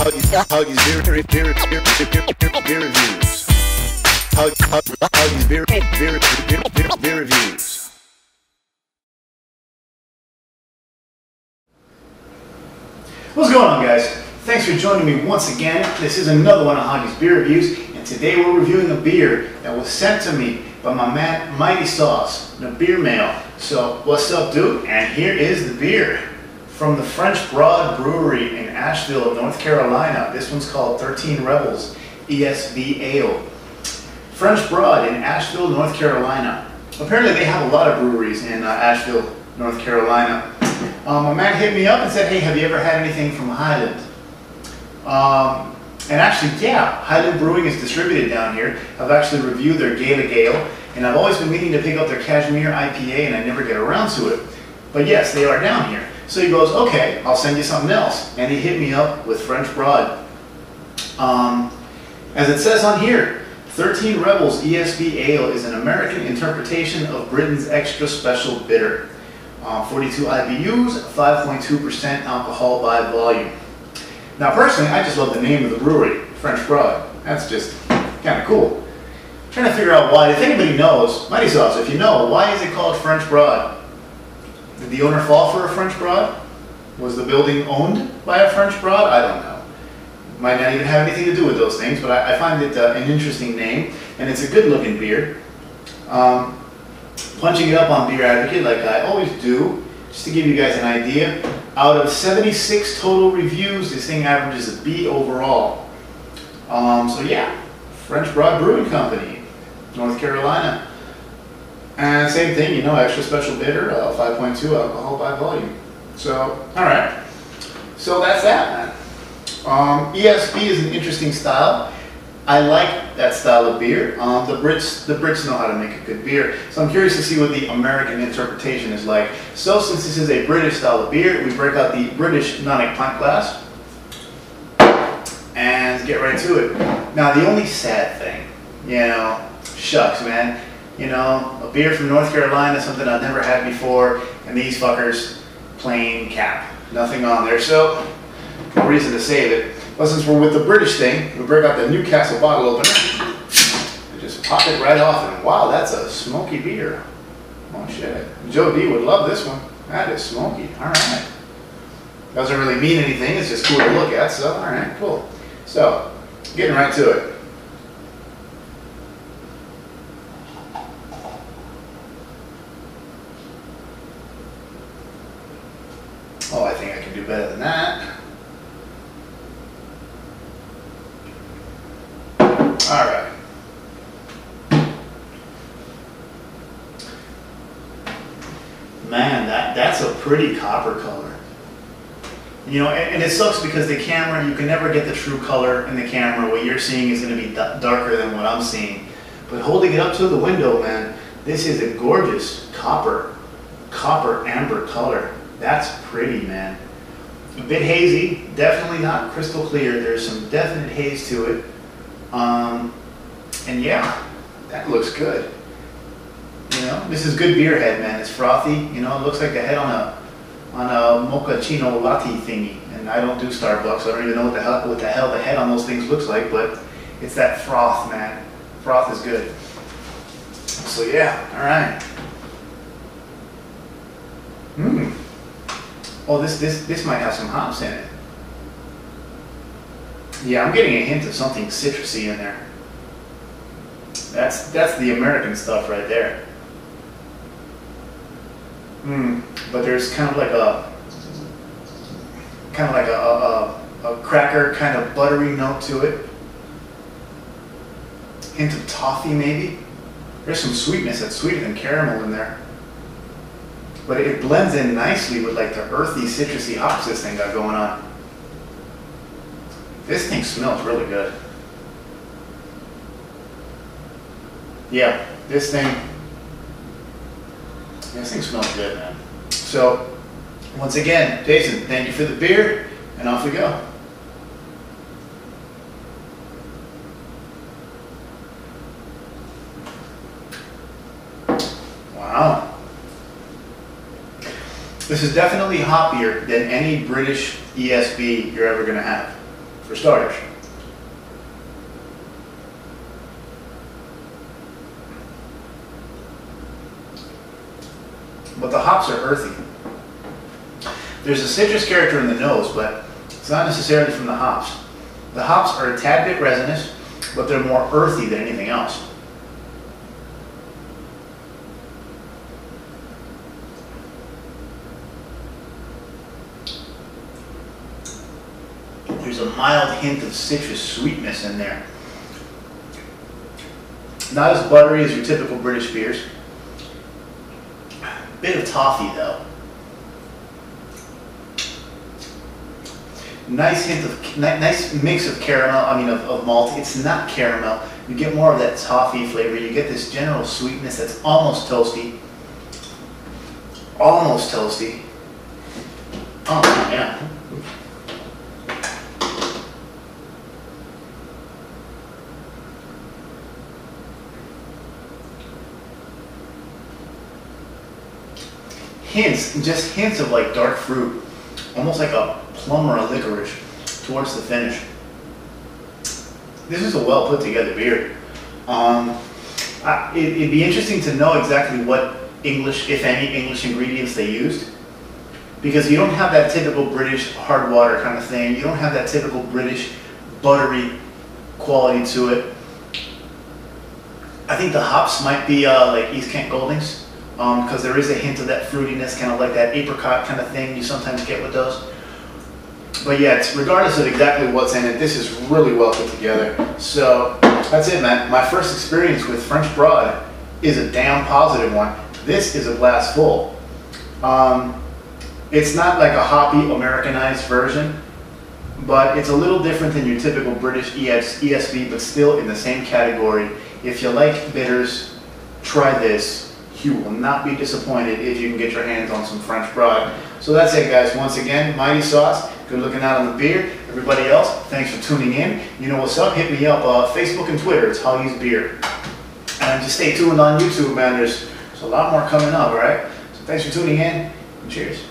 Hoggie's beer reviews. Hoggie's beer reviews. What's going on, guys? Thanks for joining me once again. This is another one of Hoggie's beer reviews, and today we're reviewing a beer that was sent to me by my man Mighty Sauce in a beer mail. So what's up, dude? And here is the beer from the French Broad Brewery in Asheville, North Carolina. This one's called 13 Rebels ESB Ale. French Broad in Asheville, North Carolina. Apparently they have a lot of breweries in Asheville, North Carolina. My man hit me up and said, hey, have you ever had anything from Highland? And actually, yeah, Highland Brewing is distributed down here. I've actually reviewed their Gaelic Ale, and I've always been meaning to pick up their Cashmere IPA, and I never get around to it. But yes, they are down here. So he goes, okay, I'll send you something else. And he hit me up with French Broad. As it says on here, 13 Rebels ESB Ale is an American interpretation of Britain's extra special bitter. 42 IBUs, 5.2% alcohol by volume. Now personally, I just love the name of the brewery, French Broad. That's just kind of cool. I'm trying to figure out why. If anybody knows, Mighty Sauce, if you know, why is it called French Broad? Did the owner fall for a French Broad? Was the building owned by a French Broad? I don't know. Might not even have anything to do with those things, but I find it an interesting name, and it's a good looking beer. Punching it up on Beer Advocate like I always do, just to give you guys an idea, out of 76 total reviews, this thing averages a B overall. So yeah, French Broad Brewing Company, North Carolina. And same thing, you know, extra special bitter, 5.2 alcohol by volume. So, alright. So that's that, man. ESB is an interesting style. I like that style of beer. The Brits know how to make a good beer. So I'm curious to see what the American interpretation is like. So since this is a British style of beer, we break out the British Nonic pint glass and get right to it. Now the only sad thing, you know, shucks, man. You know, a beer from North Carolina, something I've never had before, and these fuckers, plain cap. Nothing on there, so no reason to save it. But since we're with the British thing, we break out the Newcastle bottle opener and just pop it right off, and wow, that's a smoky beer. Oh shit. Joe D would love this one. That is smoky. Alright. Doesn't really mean anything, it's just cool to look at, so alright, cool. So, getting right to it. Oh, I think I can do better than that. All right. Man, that's a pretty copper color. You know, and it sucks because the camera, you can never get the true color in the camera. What you're seeing is going to be darker than what I'm seeing. But holding it up to the window, man, this is a gorgeous copper amber color. That's pretty, man. A bit hazy, definitely not crystal clear. There's some definite haze to it. And yeah, that looks good. You know, this is good beer head, man. It's frothy. You know, it looks like the head on a mochaccino latte thingy. And I don't do Starbucks, so I don't even know what the hell the head on those things looks like. But it's that froth, man. Froth is good. So yeah, all right. Oh, this might have some hops in it. Yeah, I'm getting a hint of something citrusy in there. That's the American stuff right there. But there's kind of like a cracker, kind of buttery note to it. Hint of toffee maybe. There's some sweetness that's sweeter than caramel in there. But it blends in nicely with like the earthy, citrusy hops this thing got going on. This thing smells really good. Yeah, this thing smells good, man. So, once again, Jason, thank you for the beer, and off we go. Wow. This is definitely hoppier than any British ESB you're ever going to have. for starters. But the hops are earthy. There's a citrus character in the nose, but it's not necessarily from the hops. The hops are a tad bit resinous, but they're more earthy than anything else. There's a mild hint of citrus sweetness in there. Not as buttery as your typical British beers. Bit of toffee though. Nice hint of, nice mix of caramel, of malt. It's not caramel. You get more of that toffee flavor. You get this general sweetness that's almost toasty. Almost toasty. Oh, yeah. Just hints of like dark fruit, almost like a plum or a licorice towards the finish. This is a well put together beer. It'd be interesting to know exactly what English, if any, English ingredients they used, because you don't have that typical British hard water kind of thing. You don't have that typical British buttery quality to it. I think the hops might be like East Kent Goldings. Because there is a hint of that fruitiness, kind of like that apricot kind of thing you sometimes get with those. But yeah, it's, regardless of exactly what's in it, this is really well put together. So that's it, man. My first experience with French Broad is a damn positive one. This is a glass full. It's not like a hoppy Americanized version, but it's a little different than your typical British ESB, but still in the same category. If you like bitters, try this. You will not be disappointed if you can get your hands on some French Broad. So that's it, guys. Once again, Mighty Sauce, good looking out on the beer. Everybody else, thanks for tuning in. You know what's up? Hit me up Facebook and Twitter. It's Hoggie's Beer. And just stay tuned on YouTube, man. There's a lot more coming up, all right? So thanks for tuning in, and cheers.